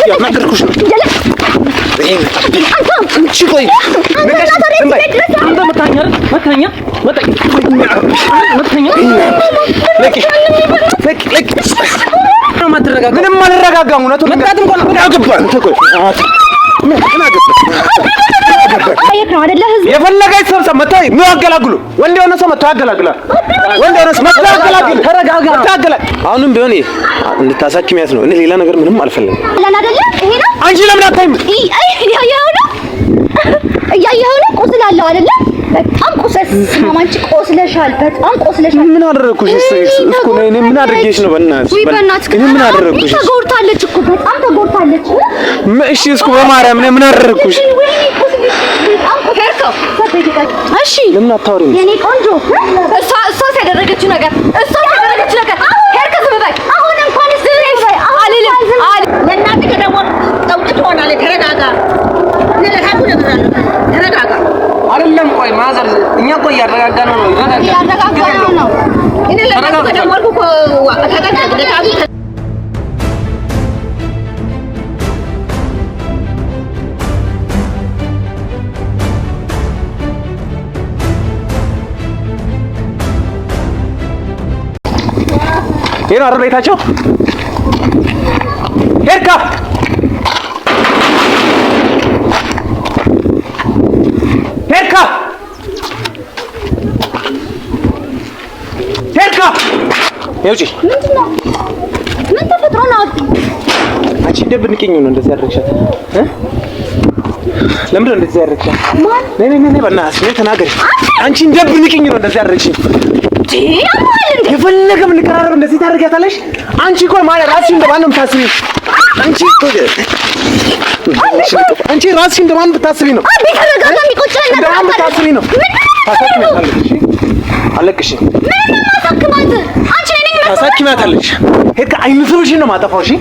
ያናገርኩሽ ነው አንቺ ቆይ አንተ መታኛ ምንም አልረጋጋም እውነቱን የፈለገ ሰው መጣይ ነው ያገላግሉ ወንድ የሆነ ሰው መጣ ያገላግላል ወንድ የሆነ ሰው መጣ ያገላግል ተረጋጋ ታገላግል አሁንም ቢሆን እንድታሳክሚያት ነው እኔ ሌላ ነገር ምንም አልፈልግም ለና አይደለ ይሄ ነው አንቺ ለምን አታይም ያያው ነው ቆስላለሁ አይደለ በጣም ማማንቺ ቆስለሻል በጣም ቆስለሻል ምን አደረኩሽ እስኮ እኔ ምን አድርጌሽ ነው በእናትሽ እኔ ምን አደረኩሽ ተጎድታለች እኮ በጣም ተጎድታለች እሺ እስኮ በማርያም እኔ ምን አደረኩሽ እሺ ለምን አታወሪም የኔ ቆንጆ እሷ ያደረገችው ነገር ሄርከ ዝም በይ አሁን እንኳን ለእናትህ ደግሞ ጠውጥቶናል ተረጋጋ አይደለም ቆይ ማዘር እኛ እኮ እያረጋጋነው ነው እኔ ለራሱ ደሞርኩ እኮ ተጠቅቀ ይሄን አረ ቤታቸው ሄርካ ይውጪ ምንድነው ምን ተፈጥሮ ነው አንቺ እንደብንቅኝ ነው እንደዚህ ያደረግሻት ለምን እንደዚህ ያደረግሻት ነይ በእናትሽ ነይ ተናገሪ አንቺ እንደብንቅኝ ነው እንደዚህ ያደረግሽኝ የፈለገ ምን ቀራረብ እንደዚህ ታደርጊያታለሽ አንቺ እኮ ማለት ራስሽ እንደማን ነው የምታስቢው አንቺ ራስሽ እንደማን ብታስቢ ነው ተረጋጋሚ ቁጭ በል እንደማን ብታስቢ ነው ታሳክሚያታለሽ አለቅሽ ታሳክሚያታለሽ ሄርካ አይንስብሽን ነው ማጠፋው እሺ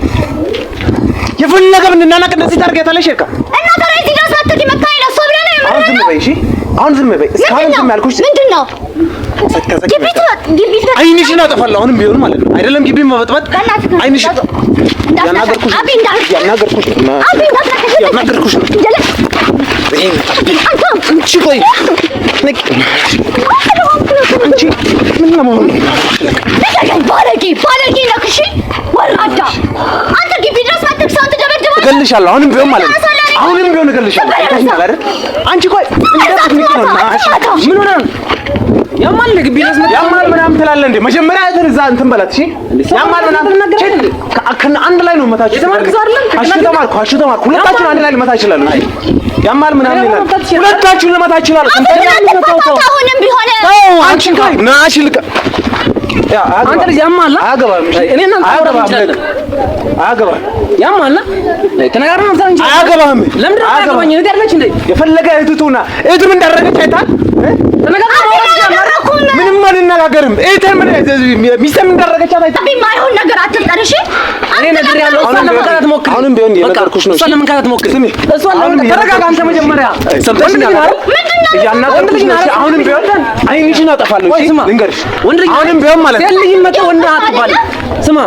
የፈለገ ምን እናናቅ እንደዚህ ታደርጊያታለሽ ሄርካ እና ታዲያ እዚህ ጋር ሳትዲ መካይ ነው ሶብለ ነው አሁን ዝም በይ እሺ አሁን ዝም በይ እስካሁን ዝም ያልኩሽ ምንድነው ግቢት አይንሽን አጠፋለሁ አሁንም ቢሆን ማለት ነው አይደለም ግቢ መበጥበጥ አይንሽ ያናገርኩሽ አንቺ ቆይ አንቺ ምን ነው ባለጌ ነክሽ ወራዳ አንተ ግቢ ድረስ መጥተህ ሰው ተደበደበ እገልሻለሁ አሁንም ቢሆን ማለት ነው አሁንም ቢሆን እገልሻለሁ አይደል አንቺ ቆይ ምን ሆነ ያማል ግቢ ድረስ መጥተህ ያማል ምናምን ትላለህ እንዴ መጀመሪያ እዛ እንትን በላት እሺ ያማል ምናምን አንድ ላይ ነው መታችሁ አሹ ተማርኩ ሁለታችሁን አንድ ላይ ልመታ ይችላል ያማል ምናምን ይላል ሁለታችሁን ልመታ ይችላል አሁንም ቢሆን አንቺ ቆይ ናሽ ልቀ ያ አንተ ልጅ ያማል አያገባም እኔ እና አያገባም ያማል ተነጋግረን እንትን እንጂ አያገባም ለምን አያገባኝ ነገር አለች እንዴ የፈለገ እህቱና እህቱም እንዳረገች አይታል ምንም አንነጋገርም እህቱን ምን ሚስም እንዳረገች አይታል ማይሆን ነገር አትጠርሽ እኔ ነገር ያለው እሷን ለመንካት ሞክር አሁንም ቢሆን የነገርኩሽ ነው እሷን ለመንካት ሞክር እሷን ተረጋጋ አንተ መጀመሪያ ሰምተሽኛል ያናገርኩሽ ነው አሁንም ቢሆን አይንሽን አጠፋለሁ እሺ ልንገርሽ አሁንም ቢሆን ማለት ነው ልጅ መጣ ወንድ አትባል ስማ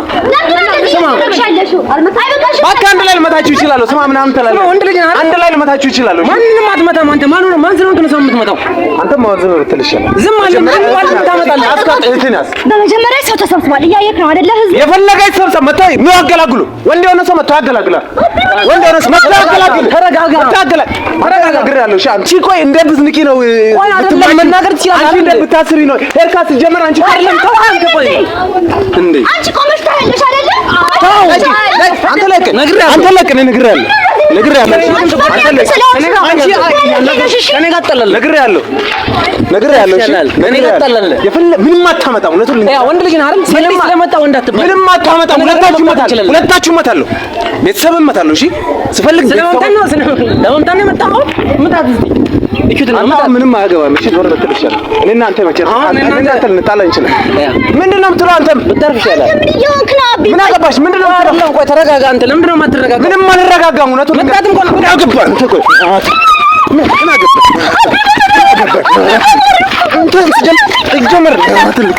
በቃ አንድ ላይ ልመታችሁ ይችላል ስማ ምናምን ተላለ ወንድ ልጅ አንድ ላይ ልመታችሁ ይችላል ማንንም አትመታም አንተ ማን ስለሆንክ ነው ሰው የምትመታው አንተ ማን ዝም ብትል ይችላል ዝም አለ ምን ታመጣለህ አስቀጥ እህትናስ በመጀመሪያ ሰው ተሰብስቧል እያየክ ነው አይደለ ህዝብ የፈለገ ሰው መጣ ነው ያገላግሉ ወንድ የሆነ ሰው መጣ ያገላግላል ወንድ የሆነ ሰው መጣ ያገላግል ተረጋጋ ተረጋጋ ያለው እሺ አንቺ ቆይ እንደ ብዝንቂ ነው መናገር ትችላለህ አንቺ እንደ ብታስሪ ነው ሄርካ ሲጀመር አንቺ አይደለም ታውቃለህ ቆይ እንዴ አንቺ ቆመሽ ታያለሽ አይደለ አንተ ለቅ ነግሬያለሁ አንተ ለቅ ነግሬያለሁ እኔ ጋር ጠላለ ነግሬያለሁ እሺ እኔ ጋር ጠላለ ምንም አታመጣም እውነቱን ልንገርህ ወንድ ልጅ ነህ አይደል ስለመጣ ወንድ አትባል ምንም አታመጣም ሁለታችሁ መታለሁ ቤተሰብም መታለሁ እሺ ስፈልግ ለመምጣት ነው የመጣኸው ምጣት ምንም አያገባም እሺ ዞር በትል ይችላል እኔና አንተ መጨረሻ አንተ ልንጣላ እንችላለን ምንድነው የምትለው አንተም ብትርፍ ይችላል ምን አገባሽ ምንድነው የምትለው ቆይ ተረጋጋ አንተ ለምንድነው የማትረጋጋ ምንም አልረጋጋም እውነቱን መጣት እንኳን ምን አገባህ አንተ ቆይ ምን አገባህ አንተ ጀመር ትልቅ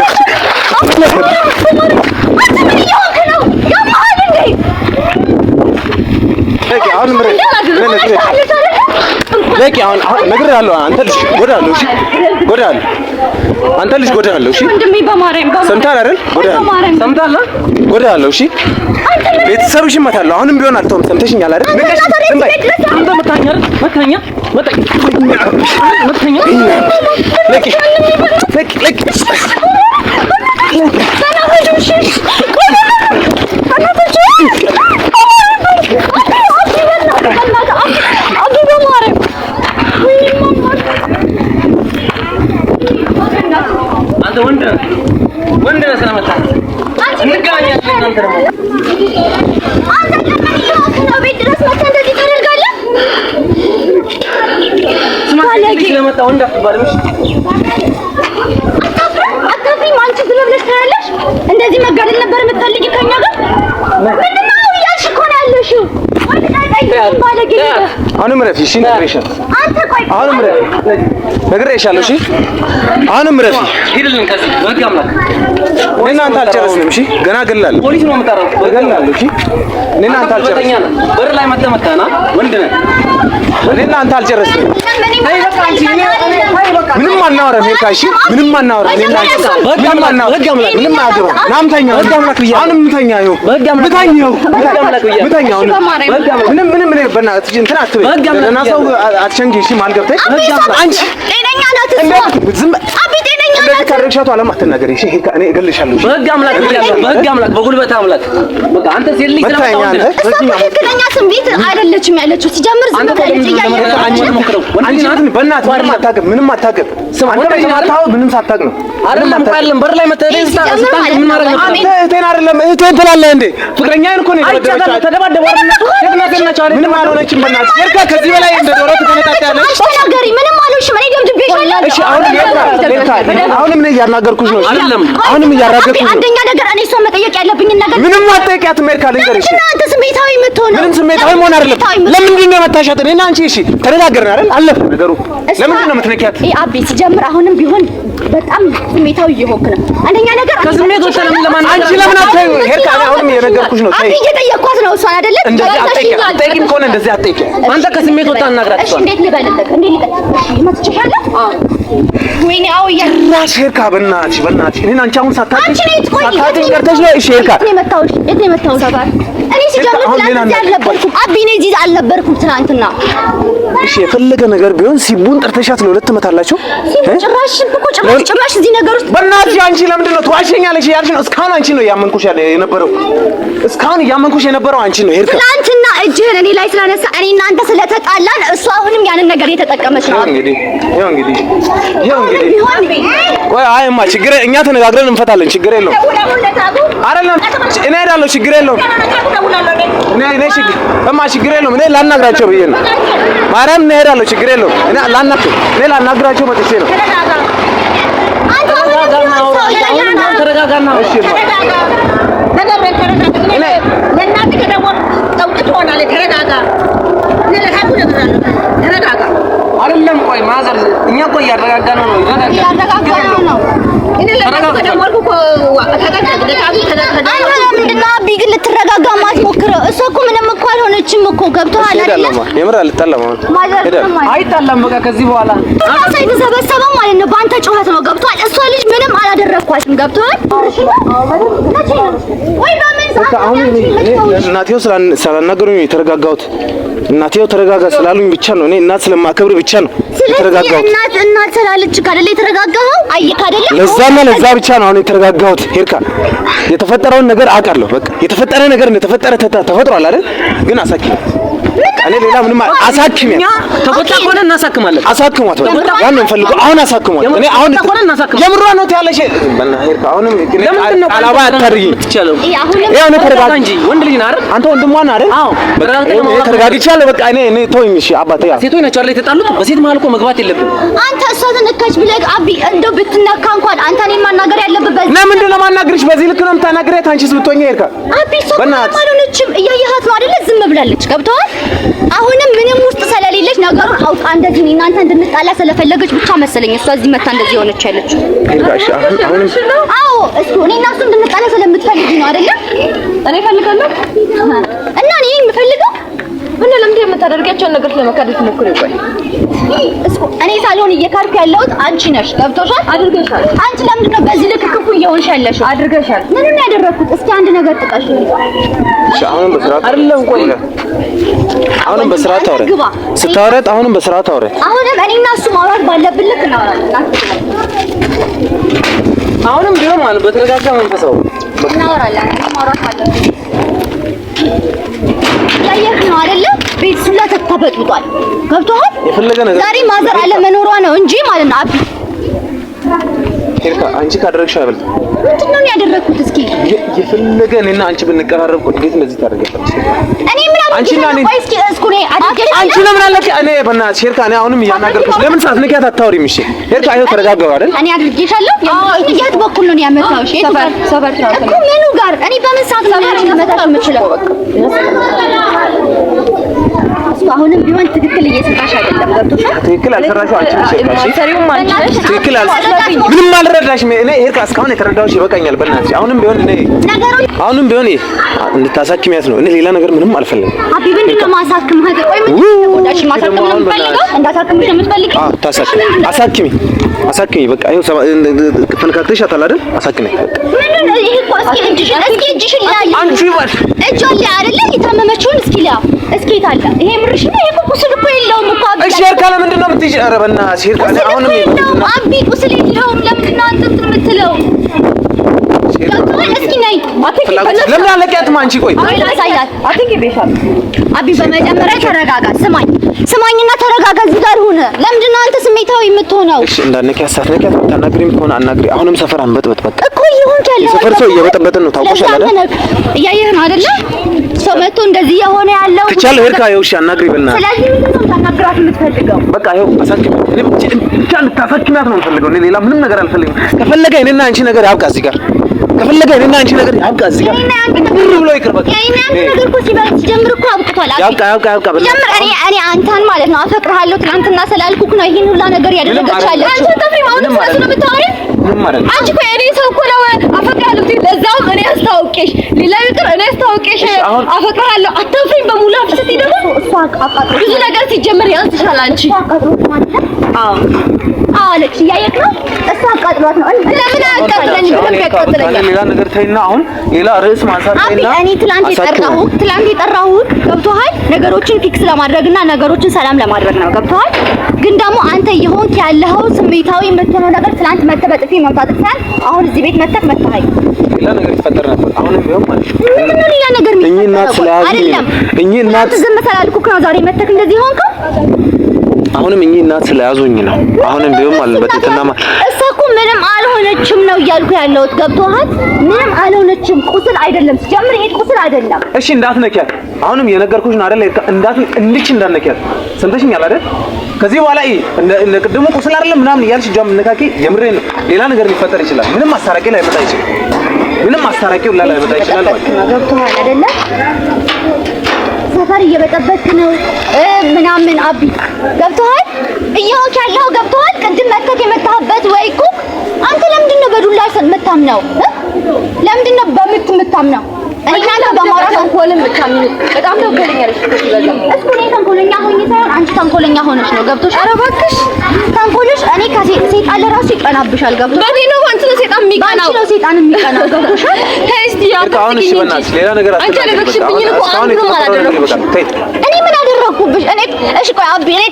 ለቂ አሁን ነግሬሃለሁ። አንተ ልጅ ጎዳለሁ። እሺ ጎዳለሁ። አንተ ልጅ ጎዳለሁ። እሺ ወንድሜ በማርያም ሰምተሃል አይደል? ጎዳለሁ። ሰምተሃል? ጎዳለሁ። እሺ ቤተሰብሽን እመታለሁ። አሁንም ቢሆን አልተውም። ሰምተሽኛል አይደል? አንተ መታኛ አይደል? መታኛ ለቂ ለቂ አንተ ወንድ ነህ ስለመጣ እንገናኛለን። አንተ ደግሞ አንተ ቤት ድረስ መጥተህ እንደዚህ ታደርጋለህ? ስለመጣ ወንድ አትባልም። አታፍሪም? አንቺ ብለሽ ታያለሽ። እንደዚህ መጋደል ነበር የምትፈልጊ ከኛ ጋር? ምንድን ነው እያልሽ እኮ ነው ያለሽው? አሁንም ረፊ እሺ ነግሬሻለሁ። አንተ ቆይ አሁንም ረፊ ነግሬሻለሁ። እሺ አሁንም ረፊ ሂድልን ከዚህ በህግ አምላክ። እኔና አንተ አልጨረስንም። እሺ ገና እገላለሁ። ፖሊስ ነው የምጠራው። እገላለሁ። እሺ እኔና አንተ አልጨረስንም። በር ላይ መተመታና ወንድ ነህ። እኔና አንተ አልጨረስንም። ምንም አናወራም። ሄርካ እሺ ምንም አናወራም። እኔና አንተ ምንም አናወራም። ምንም አያገባም። ናምተኛ በህግ አምላክ ብያለሁ። አሁንም ምተኛ ይኸው ምተኛ ይኸው ምተኛ ምንም በእናትሽ እንትን አትበይ። እና ሰው አትሸንጊ። እሺ ማን ገብተሽ አንቺ ጤነኛ ናት እሷ። ዝም አቢ ጤነኛ ናት። ካረግሻቱ አለም አትናገሪ። እሺ ሄርካ እኔ እገልሻለሁ። በህግ አምላክ ብያለሁ። በህግ አምላክ በጉልበት አምላክ በቃ አንተ ሴት ልጅ ስለመጣው አንተ እሷ ትክክለኛ ስሜት አይደለችም ያለችው። ሲጀምር ዝም ብላለች እያየች አንቺ በእናትህ ምንም አታውቅም። ምንም አታውቅም። ስም አንተ በማታው ምንም ሳታውቅ ነው አይደለም ቃልም በር ላይ መተህ ስታንተ ምን ማድረግ ነው? አንተ እህቴን አይደለም እህቴን ትላለህ እንዴ? ፍቅረኛዬን እኮ ነው የደበደበችው። ተደባደቡ አይደል? ምንም አልሆነችም። በእናትህ ሄርካ ከዚህ በላይ እንደ ዶሮ ትተነጣጣለች። ተናገሪ። ምንም አልሆንሽም። እኔ ደብድቤሻለሁ። እሺ አሁንም እኔ እያናገርኩሽ ነው። አይደለም አሁንም እያራገርኩሽ ነው። አንደኛ ነገር እኔ እሷን መጠየቅ ያለብኝን ነገር ምንም አትጠይቂያትም። ሄርካ ልንገርሽ፣ አንተ ስሜታዊ የምትሆነው ምንም ስሜታዊ መሆን አይደለም። ለምንድን ነው የመታሻት? እኔና አንቺ እሺ ተነጋገርን አይደል? አለፈ ነገሩ። ለምንድን ነው የምትነኪያት? አቤ ሲጀምር አሁንም ቢሆን በጣም ስሜታዊ እየሆንክ ነው። አንደኛ ነገር ከስሜቶች ለምን አንቺ ለምን አትይው? ሄርካ አሁንም እየነገርኩሽ ነው። አቤ እየጠየቅኳት ነው እሷን አይደለ? እንደዚህ አትጠይቂም ከሆነ እንደዚህ አትጠይቂም። አንተ ከስሜት ወጣ እናግራት። እሺ እንዴት ልበልልህ? ይመችሻል? ወይኔ አው ራስ ሄርካ በእናትሽ እኔን አንቺ አሁን ሳታውቂ ቀርተሽ ነው። እሺ ሄርካ የት ነው የመታሁሽ? እኔ ሲጀምር ትናንት አልነበርኩም። አቢ እኔ እዚህ አልነበርኩም ትናንትና። እሺ የፈለገ ነገር ቢሆን ሲቡን ጠርተሻት ለሁለት ትመታላችሁ። ጭራሽ እዚህ ነገር ውስጥ በእናትሽ አንቺ ለምንድን ነው ትዋሸኛለሽ ያልሽ ነው? እስካሁን አንቺ ነው እያመንኩሽ የነበረው። እስካሁን እያመንኩሽ የነበረው አንቺ ነው ሄርካ። ትናንትና እጅህን እኔ ላይ ስላነሳ እኔ እናንተ ስለተጣላን እሷ አሁንም ያንን ነገር እየተጠቀመች ነው። ይኸው እንግዲህ ቆይ አይማ ችግር እኛ ተነጋግረን እንፈታለን። ችግር የለውም አይደለም እኔ እሄዳለሁ። ችግር የለውም ችግር የለውም። እኔ ላናግራቸው ብዬ ነው ማርያም እኔ እሄዳለሁ። ችግር የለውም። እኔ ላናግራቸው መጥቼ ነው። ተረጋጋና አይደለም ቆይ ማዘር እኛ እኮ እያረጋጋነው ነው። ምንድነው ልትረጋጋ ማትሞክረው? እሷ እኮ ምንም እኮ አልሆነችም እኮ ገብቶሃል አይደል? የምር አልጣላም። አይጣላም በቃ ከዚህ በኋላ የተሰበሰበ ማለት ነው በአንተ ጩኸት ነው ገብቶሃል? እሷ ልጅ ምንም አላደረኳትም ገብቶሃል? እናቴው ስላናገሩኝ የተረጋጋሁት እናቴው ተረጋጋ ስላሉኝ ብቻ ነው። እኔ እናት ስለማከብር ብቻ ነው የተረጋጋሁት። እናት ስላለች አይደለ የተረጋጋኸው? አየህ አይደለ? ለዛ ብቻ ነው አሁን የተረጋጋሁት። ሄርካ የተፈጠረውን ነገር አውቃለሁ። በቃ የተፈጠረ ነገር እንደተፈጠረ ተፈጥሯል አይደል? ግን አሳኪም እኔ ሌላ ምንም አሳክም ተቆጣ ሆነ እናሳክማለን። አሳክሟት በቃ ያን ነው ፈልገው አሁን አሳክሟት። እኔ አሁን የምሯ ነው ያለሽ በእናትህ አሁንም አላባ አታርጊ ትቻለው። ያው ነው ተረጋጋ እንጂ ወንድ ልጅ ነህ አይደል? አንተ ወንድሟ ነህ አይደል? አዎ ተረጋግቻለሁ። በቃ እኔ ተወኝ። እሺ አባቴ ያ ሴቶች ናቸው አይደል የተጣሉት? በሴት መሀል እኮ መግባት የለብንም። አንተ እሷ ተነካች ብለህ አቢ እንደው ብትነካ እንኳን አንተ እኔን ማናገር ያለብህ ለምንድን ነው ማናገርሽ? በዚህ ልክ ነው የምታናግሪያት? አንቺስ ብትሆኚ ሄርካ አቢ እሷ ማለነችም እያየሃት ነው አይደል? ዝም ብላለች ገብቶሃል? አሁንም ምንም ውስጥ ስለሌለች ነገሩን አውቃ እንደዚህ እናንተ እንድንጣላ ስለፈለገች ብቻ መሰለኝ እሷ እዚህ መታ እንደዚህ ሆነች ያለችው። አዎ እሱ እኔና እሱ እንድንጣላ ስለምትፈልጊ ነው አይደል? እኔ ፈልጋለሁ እና እኔ የምፈልገው እና ለምን የምታደርጋቸው ነገር ለመካደት ሞክሪ። ቆይ እኔ ሳልሆን እየካርኩ ያለሁት አንቺ ነሽ። ገብቶሻል? አድርገሻል። አንቺ ለምንድን ነው በዚህ ልክ ክፉ እየሆንሽ ያለሽው? አድርገሻል። ምኑን ያደረኩት? እስኪ አንድ ነገር ጥቀሽ። አሁንም በስርዓት አይደለም። ቆይ አሁንም በስርዓት አውሪ። ስታወራት አሁንም በስርዓት አውሪ። አሁንም እኔና እሱ ማውራት ባለብን ልክ እናወራለን። አሁንም ቢሆን ማለት በተረጋጋ መንፈስ እናወራለን። ማውራት አለብን። ያየህ ነው አይደለ? ቤት ሁላ ተበጥብጧል። ገብቶሃል? ዛሬ ማዘር አለ መኖሯ ነው እንጂ ማለት ነው። አቢ ሄርካ አንቺ ካደረግሽ አይበልጥ። ምንድን ነው ያደረኩት? እስኪ የፈለገ እኔና አንቺ ብንቀራረብ እኮ እንዴት እንደዚህ ታደርጋለች? እኔ ምን አድርጌ? ቆይ እስኪ እስኩኔ አድርጌ አንቺ ለምን አለች? እኔ በእናትሽ ሄርካ፣ እኔ አሁንም እያናገርኩሽ ለምን ሳትነኪያት አታወሪም? እሺ ሄርካ፣ ይኸው ተረጋጋው አይደል? እኔ አድርጌሻለሁ። የት በኩል ነው ያመጣሁሽ? ሰፈር እኮ ምኑ ጋር? እኔ በምን ሰዓት ነው ያመጣሽ የምችለው? አሁንም ቢሆን ትክክል እየሰራሽ አይደለም። ገብቶሻል? ትክክል አልሰራሽው አንቺ ነሽ። ሰሪውም አንቺ ነሽ። ትክክል አልሰራሽም። ምንም አልረዳሽም። እኔ ሄርካ እስካሁን የተረዳሁሽ ይበቃኛል። በእናትሽ አሁንም ቢሆን እንድታሳክሚያት ነው። እኔ ሌላ ነገር ምንም አልፈልግም። አቢ ምንድን ነው ማሳክም? ቆይ ምን ወዳሽ ማሳክም ነው የምትፈልገው? እንዳሳክምሽ ነው የምትፈልጊው? አዎ አሳክሚ። በቃ ይኸው ተነካክተሻታል አይደል? አሳክሚ። ምንድን ነው ይሄ? እስኪ እጅሽን ላይ አንቺ ባል እጇን ላይ አይደለ የታመመችውን እስኪ ታላ ይሄ ምርሽ ነው። ይሄ ቁስል እኮ የለውም እኮ አቢ። እሺ ሄርካ፣ ለምንድን ነው የምትይዥ? ኧረ በእናትሽ ሄርካ፣ አሁንም አቢ ቁስል የለውም። ለምንድን ነው አንተ እንትን የምትለው? እስኪ ነይ ለምን አለቂያትም? አንቺ ቆይ አሳያት። አቢ በመጀመሪያ ተረጋጋ። ስማኝና ተረጋጋ። እዚህ ጋር ሁን። ለምንድን ነው አንተ ስሜታዊ የምትሆነው? እሺ እንዳትነኪያት፣ ሳትነኪያት ታናግሪም ከሆነ አናግሪ። አሁንም ሰፈር አንበጥበጥ። በቃ እኮ ይሁን ያለው ሰፈር ሰው እየበጠበጥን ነው። ታውቆሻል አይደል? እያየህ ነው አይደለ? ሰው መጥቶ እንደዚህ የሆነ ያለው ከቻለ ሄርካ፣ ይኸው እሺ አናግሪ በእናትህ። ስለዚህ ምንድን ነው ታናግራት የምትፈልገው? በቃ ይኸው አሳክሚ። እኔ ብቻ እንድታሳክሚያት ነው የምፈልገው። እኔ ሌላ ምንም ነገር አልፈልግም። ከፈለገ እኔና አንቺ ነገር ያብቃ እዚህ ጋር። ከፈለገ እኔና አንቺ ነገር ያብቃ እዚህ ጋር። ብር ብሎ ይቅር በቃ። እኔ አንተ ነገር እኮ ሲጀምር እኮ አብቅቷል። ያብቃ ጀምር። እኔ አንተን ማለት ነው አፈቅርሃለሁ ትናንትና ስላልኩክ ነው ይሄን ሁላ ነገር ያደረገች አለች። አንተ ተፍሪም አሁን ስለሱ ነው የምታወሪው? ምን ማለት ነው? አንቺ እኮ እኔ ሰው እኮ ነው አፈቅርሃለሁ ለዛውም እኔ አስታውቄሽ ሌላ ይቅር እኔ አስታውቄሽ አፈቅርሃለሁ አትፍሪም በሙሉ አፍስቲ ደግሞ እሷ አቃቃ ብዙ ነገር ሲጀምር ያንስሻል አንቺ አዎ አለች እያየክ ነው። እሷ አቃጥሏት ነው። ለምን አቃጥለኝ? ብለም ያቃጥለኛል። ሌላ ነገር ተይና፣ አሁን ሌላ ርዕስ ማንሳት ተይና። እኔ ትላንት የጠራሁት ገብቶሃል? ነገሮችን ፊክስ ለማድረግና ነገሮችን ሰላም ለማድረግ ነው። ገብቶሃል? ግን ደግሞ አንተ የሆንክ ያለኸው ስሜታዊ የምትሆነው ነገር ትላንት መተህ በጥፊ መምታት ሳይሆን አሁን እዚህ ቤት መተህ ሌላ ነገር ይፈጠር ነበር። አሁንም ቢሆን ማለት ነው ምንም ሌላ ነገር አይደለም። እኚህ እናት ዝም ስላልኩህ ነው ዛሬ መተህ እንደዚህ ሆንከው። አሁንም እኚህ እናት ስለያዙኝ ነው። አሁንም ቢሆን ማለት በትትና እሷ እኮ ምንም አልሆነችም ነው እያልኩ ያለሁት። ገብቶሃል? ምንም አልሆነችም። ቁስል አይደለም ሲጀምር፣ ይሄ ቁስል አይደለም። እሺ እንዳትነኪያት። አሁንም የነገርኩሽ ነው አይደል? እንዳትነኪያት። ሰምተሽኛል አይደል? ከዚህ በኋላ እንደ ቅድሙ ቁስል አይደለም ምናምን እያልሽ ጃም ነካኪ። የምሬን ነው። ሌላ ነገር ሊፈጠር ይችላል። ምንም አስታራቂ ላይ መጣ ይችላል። ምንም አስታራቂው ላይ መጣ ይችላል ማለት ነው። ገብቶሃል አይደለ? ሰፈር እየበጠበጥክ ነው ምናምን አቢ ገብቶሃል? እየሆንክ ያለው ገብቶሃል? ቅድም መተክ የመታህበት ወይ እኮ አንተ ለምንድን ነው በዱላ የምታምነው? ለምንድን ነው በምት የምታምነው? እኔ ካንተ በማውራት ተንኮልን የምታምነው በጣም ተንኮለኛ ነሽ። እስኩ እኔ ተንኮለኛ ሆኜ ሳይሆን አንቺ ተንኮለኛ ሆነሽ ነው። ገብቶሽ? ኧረ እባክሽ ተንኮልሽ እኔ ከሴጣን ለራሱ ይቀናብሻል። ገብቶሽ? በኔ ነው አንቺ ነው ሴጣን የሚቀናው። አንቺ ነው ሴጣን የሚቀናው። ገብቶሻል? ከእስቲ አሁን እሺ በእናትሽ ሌላ ነገር አንቺ አደረግሽብኝ እኮ አንዱ ነው አላደረኩሽ። እኔ ምን አደረኩብሽ? እሺ ቆይ አቢ፣ እኔ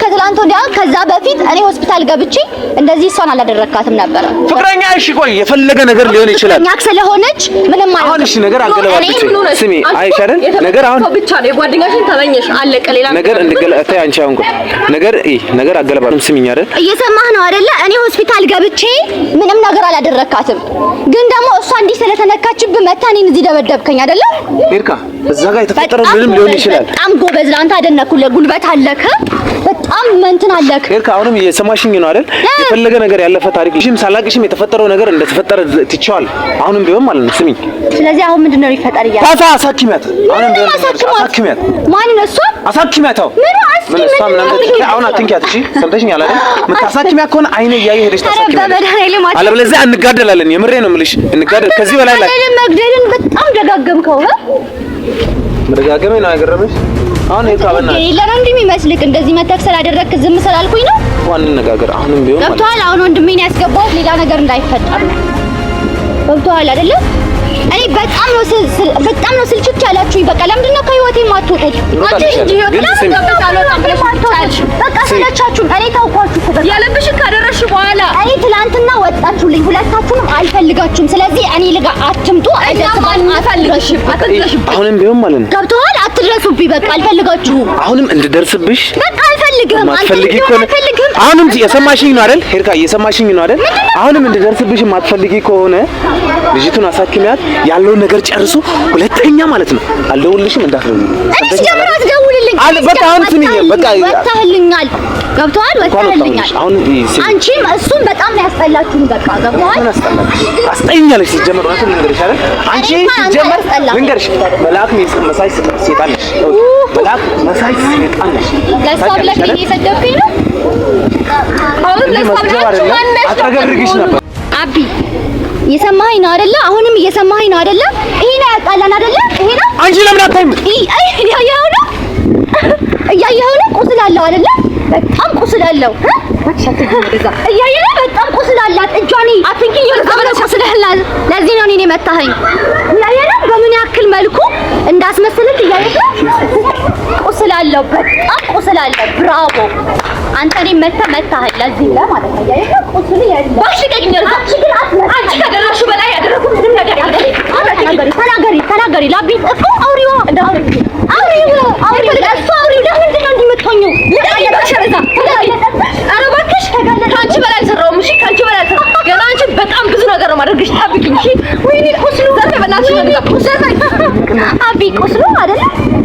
ከትላንት ወዲያ ከዛ በፊት እኔ ሆስፒታል ገብቼ እንደዚህ እሷን አላደረካትም ነበር። ፍቅረኛ እሺ ቆይ የፈለገ ነገር ሊሆን ይችላል። ፍቅረኛ ስለሆነች ምንም ማለት አሁን እሺ ነገር አገለባብቼ ስሚ አይሻልን ነገር አሁን ብቻ ነው የጓደኛሽን ተመኘሽ አለቀ። ሌላ ነገር እንድገለአታ አንቺ አሁን ነገር አገለባብም ስሚኝ አይደል? እየሰማህ ነው አይደለ? እኔ ሆስፒታል ገብቼ ምንም ነገር አላደረካትም። ግን ደግሞ እሷ እንዲህ ስለተነካችብህ መታ እኔን እዚህ ደበደብከኝ አይደለ? ሄርካ እዛ ጋር የተፈጠረው ምንም ሊሆን ይችላል። በጣም ጎበዝ ለአንተ አደነኩልህ። ጉልበት አለክ፣ በጣም እንትን አለክ። ሄርካ አሁንም እየሰማሽኝ ነው አይደል? የፈለገ ነገር ያለፈ ታሪክ ሽም ሳላቅሽም የተፈጠረው ነገር እንደተፈጠረ ትቼዋል። አሁንም ቢሆን ማለት ነው ስሚኝ። ስለዚህ አሁን ምንድነው ይፈጠር ይያል? ታታ አሳክሚያት። አሁንም ቢሆን አሳክሚያት። ማን ነው እሷ? አሳክሚያት። ምን እሷ ምናምን አሁን አትንኪያት። እሺ ሰምተሽኛል አይደል? የምታሳክሚያት ከሆነ አይኔ እያየ ሄደሽ ታሳክሚያት። አለበለዚያ እንጋደላለን። የምሬ ነው የምልሽ እንጋደል። ከዚህ በላይ ላይ መግደልን በጣም ደጋገምከው። መደጋገሜ ነው ያገረመሽ? አሁን የታበና ለምን እንደሚመስልክ እንደዚህ መተክ ስላደረክ ዝም ስላልኩኝ ነው። ዋንን ነጋገር አሁንም ቢሆን ገብቶሃል? አሁን ወንድሜን ያስገባሁት ሌላ ነገር እንዳይፈጠር ነው። ገብቶሃል አይደለ? እኔ በጣም ነው ስልችት ያላችሁኝ። በቃ ለምንድን ነው ከህይወቴ የማትወጡት? አንቺ እንጂ በቃ ሰለቻችሁኝ። እኔ ታውቋችሁ እኮ ያለብሽን ካደረግሽ በኋላ እኔ ትላንትና ወጣችሁልኝ። ሁለታችሁንም አልፈልጋችሁም። ስለዚህ እኔ ልጋ አትምጡ። አትፈልግሽም። አሁንም ቢሆን ማለት ነው። ገብቶሃል? አትድረሱብኝ። በቃ አልፈልጋችሁም። አሁንም እንድደርስብሽ በቃ አልፈልግም። አትፈልጊ ከሆነ አሁንም የሰማሽኝ ነው አይደል? ሄርካ እየሰማሽኝ ነው አይደል? አሁንም እንድደርስብሽ የማትፈልጊ ከሆነ ልጅቱን አሳክሚያት ያለውን ነገር ጨርሱ። ሁለተኛ ማለት ነው አልደውልልሽም እንዳትደውል። እሺ ጀምራ አትደውልልኝ። በቃ አሁን ስሚኝ። በቃ ወጣህልኛል። ገብቶሃል? ወጣህልኛል። አሁን አንቺም እሱም በጣም ነው ያስጠላችሁኝ። በቃ ገብቶሃል? አስጠኛለሽ። ሲጀመር ነው ልንገርሽ አይደል? አንቺ ሲጀመር ልንገርሽ መልአክ መሳይ ሰይጣን ነሽ። መልአክ መሳይ ሰይጣን ነሽ። ለሷ ብለሽ እየሰደብከኝ ነው። አሁን ለሷ ብለሽ አትረገርግሽ ነበር። አቢ እየሰማኸኝ ነው አይደለ? አሁንም እየሰማኸኝ ነው አይደለ? ይሄ ነው ያጣላን አይደለ? ይሄ ነው። አንቺ ለምን አታይም? እያየኸው ነው፣ እያየኸው ነው። ቁስል አለው አይደለ? በጣም ቁስል አለው። እያየህ ነው። በጣም ቁስል አላት። እጇን አትንኪኝ። ቁስል አላት። ለዚህ ነው እኔን የመታኸኝ። እያየህ ነው በምን ያክል መልኩ እንዳስመስልክ። እያየህ ነው። ቁስል አለው፣ በጣም ቁስል አለው። ብራቮ አንተ እኔን መታኸኝ። ለዚህ ማለት ነው። እያየህ ነው ቁስል ያለው። ባሽ ቀኝኛል። አንቺ ከደረስሽው በላይ ያደረኩት ምንም ነገር የለም። ተናገሪ ላቢ እኮ አውሪው ለምንድን ነው እንዲመጣኘው? ኧረ እባክሽ ከአንቺ በላይ አልሰራሁም። እሺ ከአንቺ በላይ አልሰራሁም። ገና አንቺ በጣም ብዙ ነገር ነው የማደርግሽ። ጠብቂኝ እሺ። ወይኔ ቁስሉ ዘር በእናትሽ አቢ ቁስሉ አይደለ?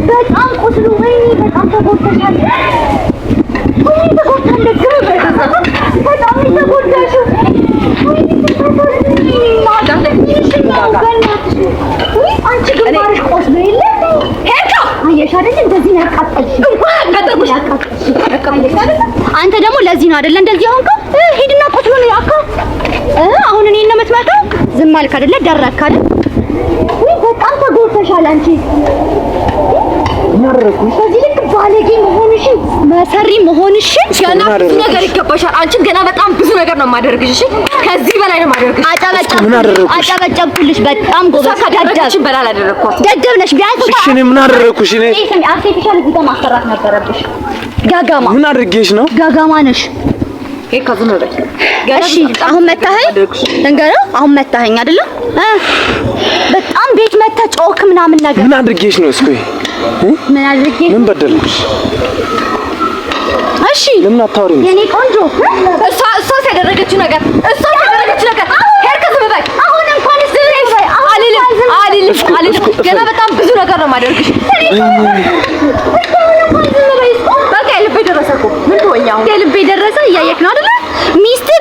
በጣም ቁስሉ። ወይኔ በጣም ተጎድተሻል። ወይኔ ተጎድታለች። በጣም ተጎድተሻል። አንቺ ግንባርሽ ቆስሎ የለ አየሽ አይደል? እንደዚህ ነው ያቃጠልሽ። አንተ ደግሞ ለዚህ ነው አይደለ እንደዚህ ሆንከው? ሂድና ቆስሎ ነው ያካ። አሁን እኔን ነው የምትመጣው? ዝም አልክ አይደለ? ደረክ አይደል? በጣም ተጎድተሻል አንቺ። በዚህ ልክ ባለጌ መሆንሽን መሰሪ መሆንሽን ገና ብዙ ነገር ይገባሻል። አንቺን ገና በጣም ብዙ ነገር ነው የማደርግሽ። እሺ ከዚህ በላይ ነው የማደርግሽ። አጨበጨብኩልሽ። በጣም ጎበዝ። ከደደብሽ በላይ አላደረኳት። ደደብ ነሽ። ቢያንስ እሺ እኔ ምን አደረኩሽ? እኔ አርቲፊሻል እዚህ ጋር ማሰራት ነበረብሽ። ጋጋማ ምን አድርጌሽ ነው? ጋጋማ ነሽ። እሺ አሁን መታኸኝ። ልንገርህ፣ አሁን መታኸኝ አይደለ? በጣም ቤት መተህ ጮክ ምናምን ነገር። ምን አድርጌሽ ነው? እስኪ ምን አድርጌ? ምን በደልኩሽ? እሺ ለምን አታወሪኝ? የኔ ቆንጆ እሷ ያደረገችው ነገር ሄርካ ዝም በይ። አሁን እንኳን አልልም። ገና በጣም ብዙ ነገር ነው የማደርግሽ። በቃ የልቤ ደረሰ እኮ ምን ትሆኛ? የልቤ ደረሰ። እያየክ ነው አይደለ? ሚስትህ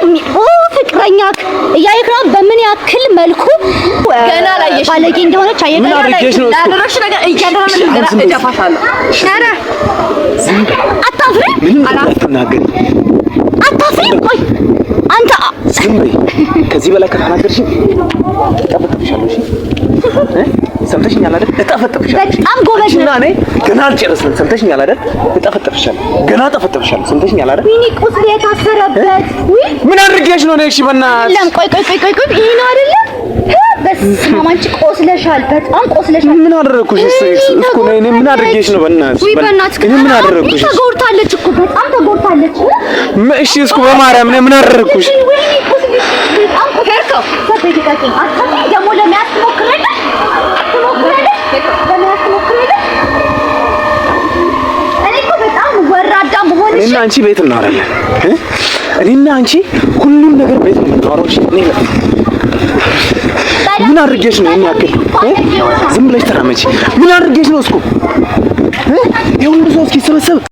ፍቅረኛክ እያየክ ነው በምን ያክል መልኩ ገና ላየሽ ባለጌ እንደሆነች አየክ። ምን አድርጌሽ ነው? ያደረግሽ ነገር እያደረግሽ ገና እደፋሻለሁ። ኧረ አታፍሪ። ምንም አትናገሪ። አታፍሪ። ቆይ አንተ ዝም በይ። ከዚህ በላይ ከተናገርሽ እጠፈጥፍሻለሁ። እሺ ሰምተሽኛል አይደል? እጠፈጥፍሻለሁ። በጣም ጎበዝ ነህ። እና እኔ ገና አልጨረስንም። ሰምተሽኛል አይደል? እጠፈጥፍሻለሁ። ገና እጠፈጥፍሻለሁ። ሰምተሽኛል አይደል? ሚኒ ቁስል የታሰረበት ምን አድርጌሽ ነው? እሺ በእናትሽ ለም ቆይ ይሄ ነው አይደለ? በስመ አብ አንቺ ቆስለሻል። በጣም ቆስለሻል። ምን አደረኩሽ? እስኩ እኔ ምን አድርጌሽ ነው? በእናትሽ እኔ ምን አደረኩሽ? ተጎድታለች እኮ በጣም ተጎድታለች። እሺ እስኩ በማርያም እኔ ምን አደረኩሽ? እኔና አንቺ ቤት እናወራለን። እኔና አንቺ ሁሉን ነገር ቤት ነው የምናወራው። እሺ ምን አድርጌሽ ነው? እኔ ያክል ዝም ብለሽ ተራመጪ። ምን አድርጌሽ ነው? እስኩ ይሁን ብዙ እስኪ ሰበሰብ